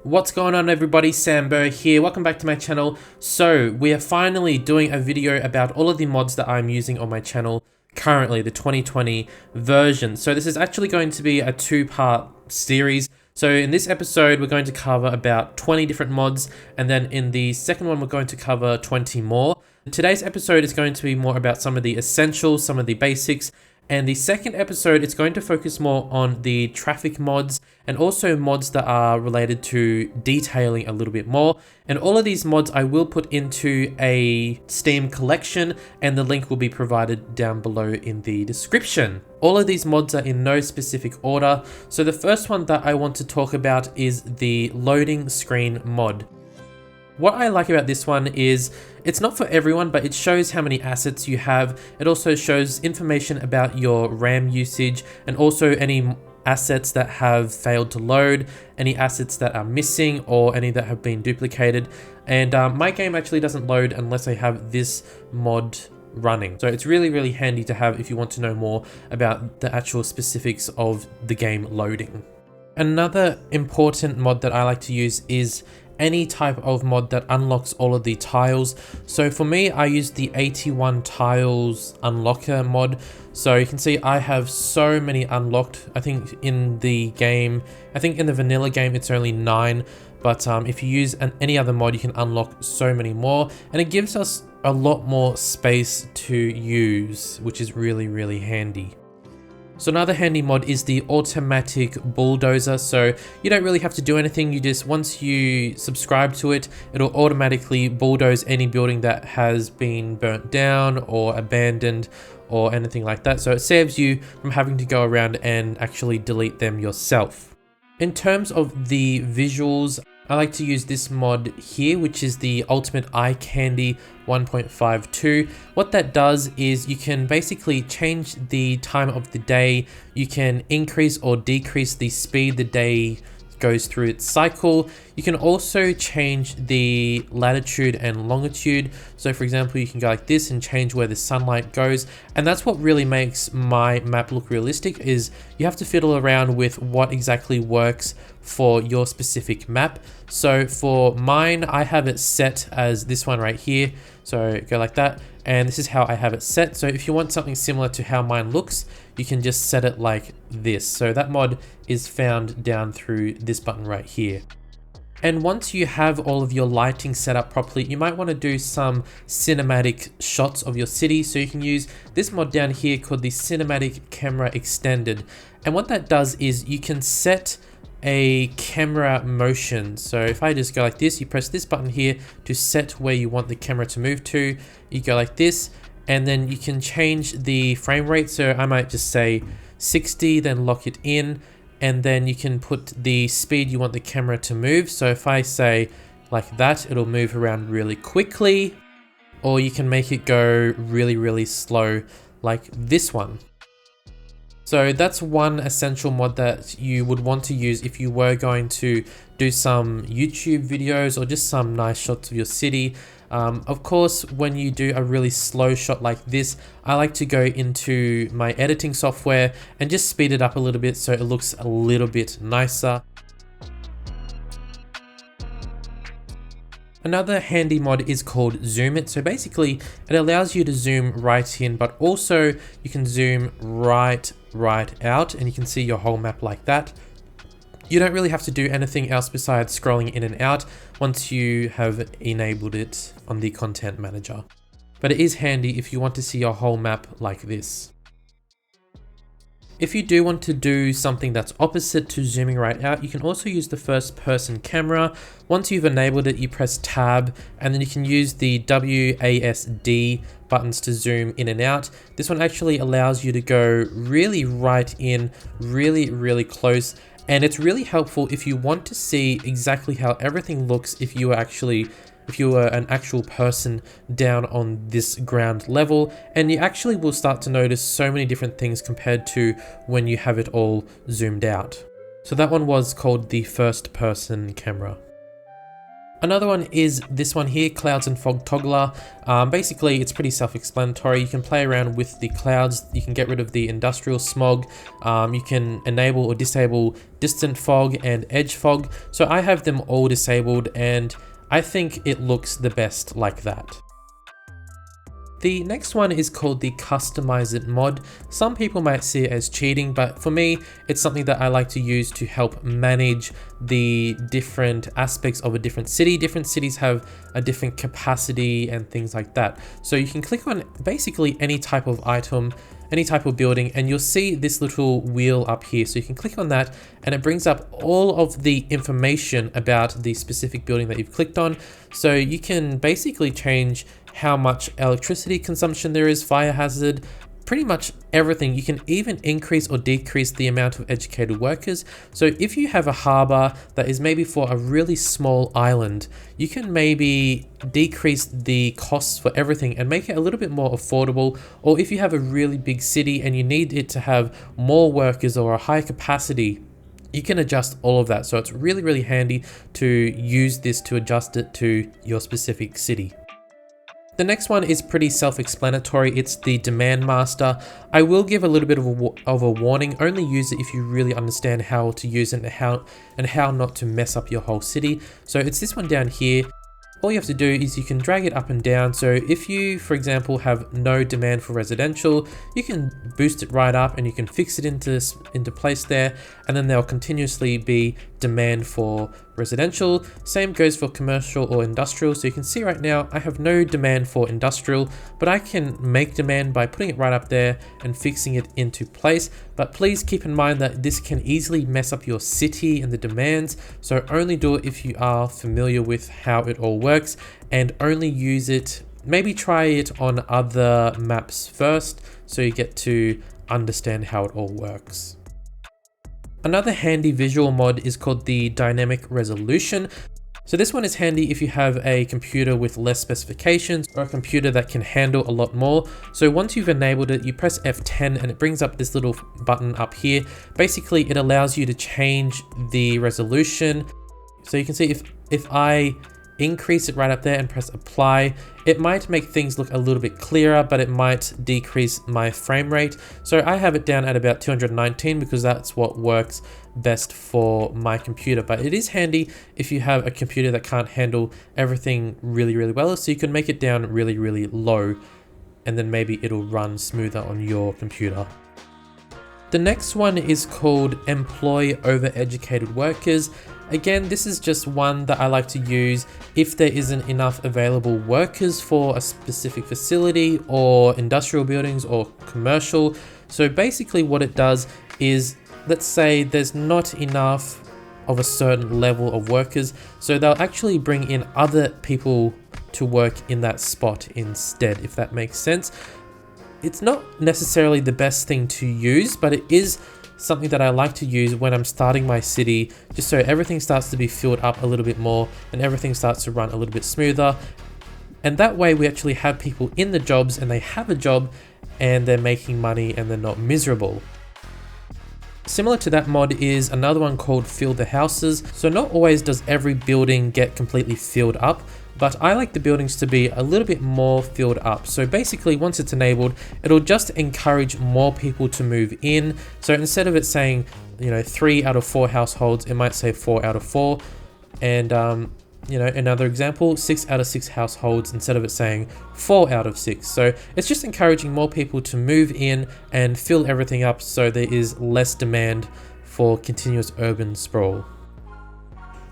What's going on everybody, Sambo here, welcome back to my channel. So we are finally doing a video about all of the mods that I'm using on my channel currently, the 2020 version. So this is actually going to be a two-part series. So in this episode we're going to cover about 20 different mods, and then in the second one we're going to cover 20 more. Today's episode is going to be more about some of the essentials, some of the basics, and the second episode it's going to focus more on the traffic mods and also mods that are related to detailing a little bit more. And all of these mods I will put into a Steam collection, and the link will be provided down below in the description. All of these mods are in no specific order. So the first one that I want to talk about is the loading screen mod. What I like about this one is it's not for everyone, but it shows how many assets you have. It also shows information about your RAM usage and also any assets that have failed to load, any assets that are missing, or any that have been duplicated. And my game actually doesn't load unless I have this mod running. So it's really handy to have if you want to know more about the actual specifics of the game loading. Another important mod that I like to use is any type of mod that unlocks all of the tiles. So for me, I use the 81 tiles unlocker mod. So you can see I have so many unlocked. I think in the vanilla game it's only 9, but if you use any other mod you can unlock so many more, and it gives us a lot more space to use, which is really handy. So another handy mod is the automatic bulldozer. So you don't really have to do anything. You just, once you subscribe to it, it'll automatically bulldoze any building that has been burnt down or abandoned or anything like that. So it saves you from having to go around and actually delete them yourself. In terms of the visuals, I like to use this mod here, which is the Ultimate Eye Candy 1.52. What that does is you can basically change the time of the day. You can increase or decrease the speed the day goes through its cycle. You can also change the latitude and longitude. So for example, you can go like this and change where the sunlight goes. And that's what really makes my map look realistic, is you have to fiddle around with what exactly works for your specific map. So for mine, I have it set as this one right here. So go like that. And this is how I have it set. So if you want something similar to how mine looks, you can just set it like this. So that mod is found down through this button right here. And once you have all of your lighting set up properly, you might want to do some cinematic shots of your city. So you can use this mod down here called the Cinematic Camera Extended. And what that does is you can set a camera motion. So if I just go like this, you press this button here to set where you want the camera to move to. You go like this, and then you can change the frame rate. So I might just say 60, then lock it in, and then you can put the speed you want the camera to move. So if I say like that, it'll move around really quickly, or you can make it go really slow like this one. So that's one essential mod that you would want to use if you were going to do some YouTube videos or just some nice shots of your city. Of course, when you do a really slow shot like this, I like to go into my editing software and just speed it up a little bit so it looks a little bit nicer. Another handy mod is called Zoom It. So basically it allows you to zoom right in, but also you can zoom right out, and you can see your whole map like that. You don't really have to do anything else besides scrolling in and out once you have enabled it on the content manager. But it is handy if you want to see your whole map like this. If you do want to do something that's opposite to zooming right out, you can also use the first person camera. Once you've enabled it, you press tab, and then you can use the WASD buttons to zoom in and out. This one actually allows you to go really right in, really close. And it's really helpful if you want to see exactly how everything looks if you were an actual person down on this ground level, and you actually will start to notice so many different things compared to when you have it all zoomed out. So that one was called the first person camera. Another one is this one here, Clouds and Fog Toggler. Basically, it's pretty self-explanatory. You can play around with the clouds. You can get rid of the industrial smog. You can enable or disable distant fog and edge fog. So I have them all disabled, and I think it looks the best like that. The next one is called the Customize It mod. Some people might see it as cheating, but for me, it's something that I like to use to help manage the different aspects of a different city. Different cities have a different capacity and things like that. So you can click on basically any type of item, any type of building, and you'll see this little wheel up here. So you can click on that and it brings up all of the information about the specific building that you've clicked on. So you can basically change how much electricity consumption there is, fire hazard, pretty much everything. You can even increase or decrease the amount of educated workers. So if you have a harbor that is maybe for a really small island, you can maybe decrease the costs for everything and make it a little bit more affordable. Or if you have a really big city and you need it to have more workers or a high capacity, you can adjust all of that. So it's really, really handy to use this to adjust it to your specific city. The next one is pretty self-explanatory. It's the Demand Master. I will give a little bit of a warning. Only use it if you really understand how to use it and how not to mess up your whole city. So it's this one down here. All you have to do is you can drag it up and down. So if you, for example, have no demand for residential, you can boost it right up and you can fix it into place there, and then there'll continuously be demand for residential. Same goes for commercial or industrial. So you can see right now I have no demand for industrial, but I can make demand by putting it right up there and fixing it into place. But please keep in mind that this can easily mess up your city and the demands. So only do it if you are familiar with how it all works, and only use it, maybe try it on other maps first so you get to understand how it all works. Another handy visual mod is called the Dynamic Resolution. So this one is handy if you have a computer with less specifications or a computer that can handle a lot more. So once you've enabled it, you press F10 and it brings up this little button up here. Basically, it allows you to change the resolution. So you can see if I increase it right up there and press apply, it might make things look a little bit clearer, but it might decrease my frame rate. So I have it down at about 219 because that's what works best for my computer. But it is handy if you have a computer that can't handle everything really, really well. So you can make it down really, really low, and then maybe it'll run smoother on your computer. The next one is called Employ Overeducated Workers. Again, this is just one that I like to use if there isn't enough available workers for a specific facility or industrial buildings or commercial. So basically what it does is, let's say there's not enough of a certain level of workers, so they'll actually bring in other people to work in that spot instead, if that makes sense. It's not necessarily the best thing to use, but it is something that I like to use when I'm starting my city, just so everything starts to be filled up a little bit more and everything starts to run a little bit smoother. And that way we actually have people in the jobs and they have a job and they're making money and they're not miserable. Similar to that mod is another one called Fill the Houses. So not always does every building get completely filled up, but I like the buildings to be a little bit more filled up. So basically once it's enabled, it'll just encourage more people to move in. So instead of it saying, 3 out of 4 households, it might say 4 out of 4. And another example, 6 out of 6 households instead of it saying 4 out of 6. So it's just encouraging more people to move in and fill everything up so there is less demand for continuous urban sprawl.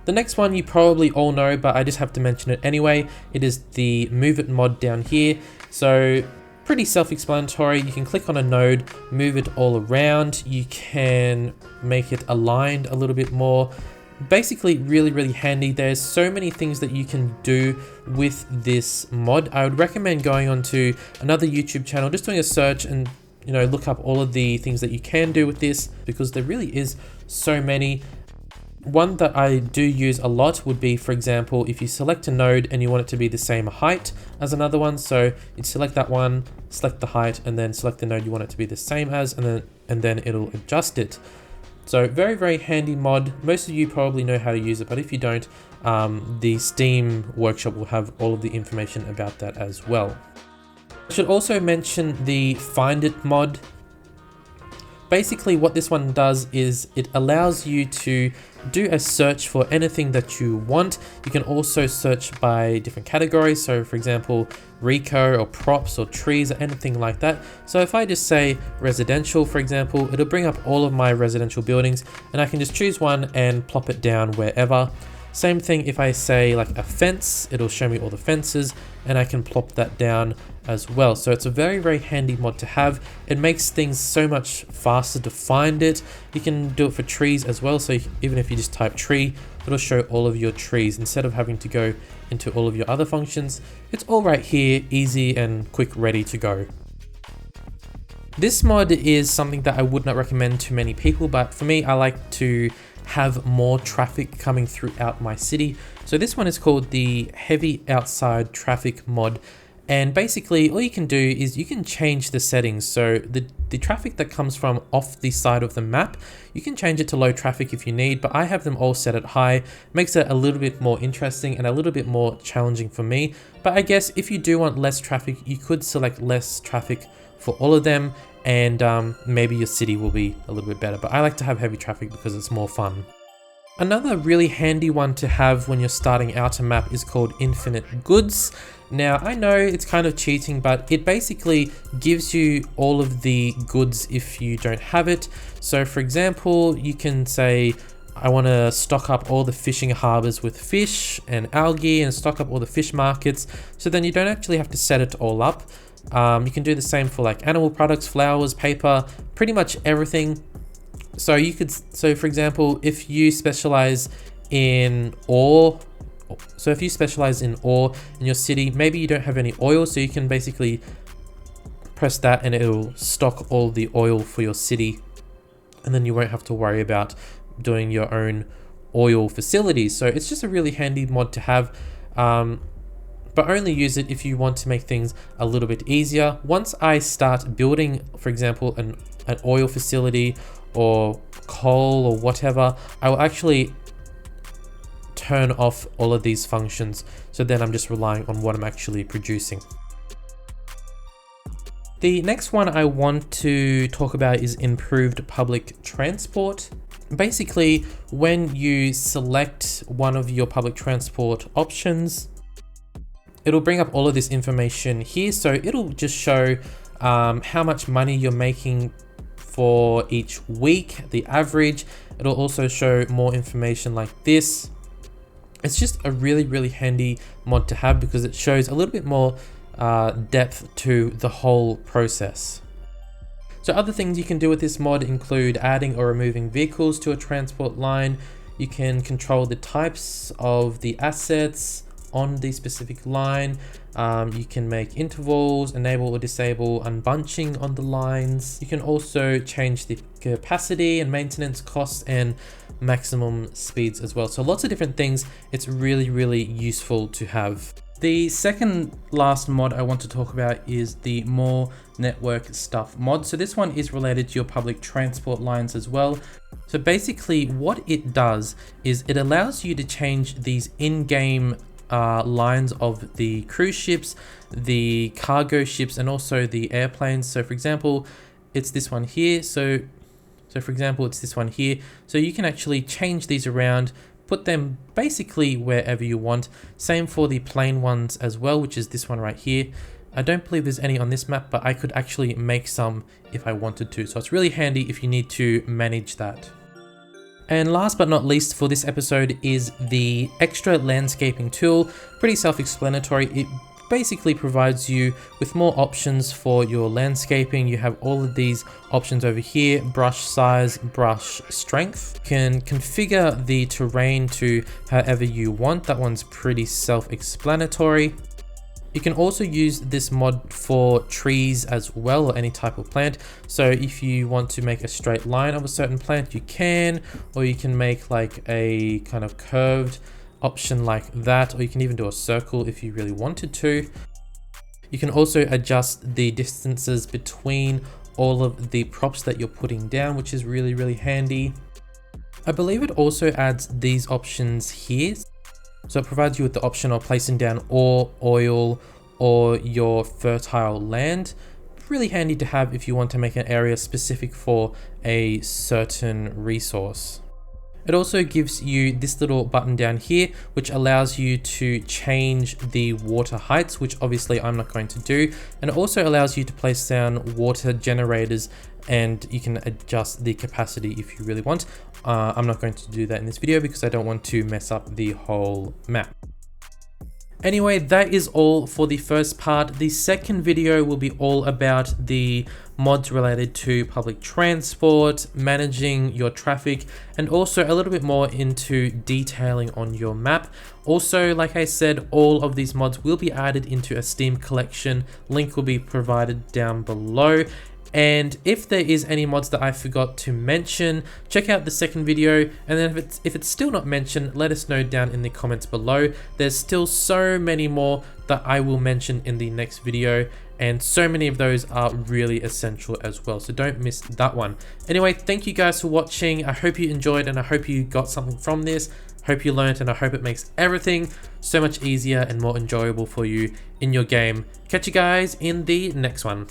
The next one you probably all know, but I just have to mention it anyway. It is the Move It mod down here. So pretty self-explanatory. You can click on a node, move it all around. You can make it aligned a little bit more. Basically really, really handy. There's so many things that you can do with this mod. I would recommend going onto another YouTube channel, just doing a search and look up all of the things that you can do with this, because there really is so many. One that I do use a lot would be, for example, if you select a node and you want it to be the same height as another one. So you'd select that one, select the height, and then select the node you want it to be the same as, and then it'll adjust it. So very handy mod. Most of you probably know how to use it, but if you don't, the Steam workshop will have all of the information about that as well. I should also mention the Find It mod. Basically what this one does is it allows you to do a search for anything that you want. You can also search by different categories. So for example, Rico or props or trees or anything like that. So if I just say residential, for example, it'll bring up all of my residential buildings and I can just choose one and plop it down wherever. Same thing if I say like a fence, it'll show me all the fences and I can plop that down as well. So it's a very handy mod to have. It makes things so much faster to find it. You can do it for trees as well. So even if you just type tree, it'll show all of your trees instead of having to go into all of your other functions. It's all right here, easy and quick, ready to go. This mod is something that I would not recommend to many people, but for me, I like to have more traffic coming throughout my city. So this one is called the Heavy Outside Traffic mod. And basically all you can do is you can change the settings. So the traffic that comes from off the side of the map, you can change it to low traffic if you need, but I have them all set at high. Makes it a little bit more interesting and a little bit more challenging for me. But I guess if you do want less traffic, you could select less traffic for all of them, and maybe your city will be a little bit better. But I like to have heavy traffic because it's more fun. Another really handy one to have when you're starting out a map is called Infinite Goods. Now I know it's kind of cheating, but it basically gives you all of the goods if you don't have it. So for example, you can say, I want to stock up all the fishing harbors with fish and algae and stock up all the fish markets. So then you don't actually have to set it all up. You can do the same for like animal products, flowers, paper, pretty much everything. So you could, so for example, if you specialize in ore, in your city, maybe you don't have any oil, so you can basically press that and it'll stock all the oil for your city. And then you won't have to worry about doing your own oil facilities. So it's just a really handy mod to have. But only use it if you want to make things a little bit easier. Once I start building, for example, an oil facility or coal or whatever, I will actually turn off all of these functions. So then I'm just relying on what I'm actually producing. The next one I want to talk about is improved public transport. Basically, when you select one of your public transport options, it'll bring up all of this information here. So it'll just show how much money you're making for each week, the average. It'll also show more information like this. It's just a really handy mod to have because it shows a little bit more depth to the whole process. So other things you can do with this mod include adding or removing vehicles to a transport line. You can control the types of the assets on the specific line. You can make intervals, enable or disable unbunching on the lines. You can also change the capacity and maintenance costs and maximum speeds as well. So lots of different things. It's really useful to have. The second last mod I want to talk about is the More Network Stuff mod. So this one is related to your public transport lines as well. So basically what it does is it allows you to change these in-game lines of the cruise ships, the cargo ships, and also the airplanes. So for example, it's this one here. So for example, it's this one here. So you can actually change these around, put them basically wherever you want. Same for the plane ones as well, which is this one right here. I don't believe there's any on this map, but I could actually make some if I wanted to. So it's really handy if you need to manage that. And last but not least for this episode is the extra landscaping tool. Pretty self-explanatory. It basically provides you with more options for your landscaping. You have all of these options over here: brush size, brush strength. You can configure the terrain to however you want. That one's pretty self-explanatory. You can also use this mod for trees as well, or any type of plant. So if you want to make a straight line of a certain plant, you can, or you can make like a kind of curved option like that, or you can even do a circle if you really wanted to. You can also adjust the distances between all of the props that you're putting down, which is really handy. I believe it also adds these options here. So it provides you with the option of placing down ore, oil, or your fertile land. Really handy to have if you want to make an area specific for a certain resource. It also gives you this little button down here, which allows you to change the water heights, which obviously I'm not going to do. And it also allows you to place down water generators, and you can adjust the capacity if you really want. I'm not going to do that in this video because I don't want to mess up the whole map. Anyway, that is all for the first part. The second video will be all about the mods related to public transport, managing your traffic, and also a little bit more into detailing on your map. Also, like I said, all of these mods will be added into a Steam collection. Link will be provided down below. And if there is any mods that I forgot to mention, check out the second video. And then if it's still not mentioned, let us know down in the comments below. There's still so many more that I will mention in the next video. And so many of those are really essential as well. So don't miss that one. Anyway, thank you guys for watching. I hope you enjoyed and I hope you got something from this. Hope you learned, and I hope it makes everything so much easier and more enjoyable for you in your game. Catch you guys in the next one.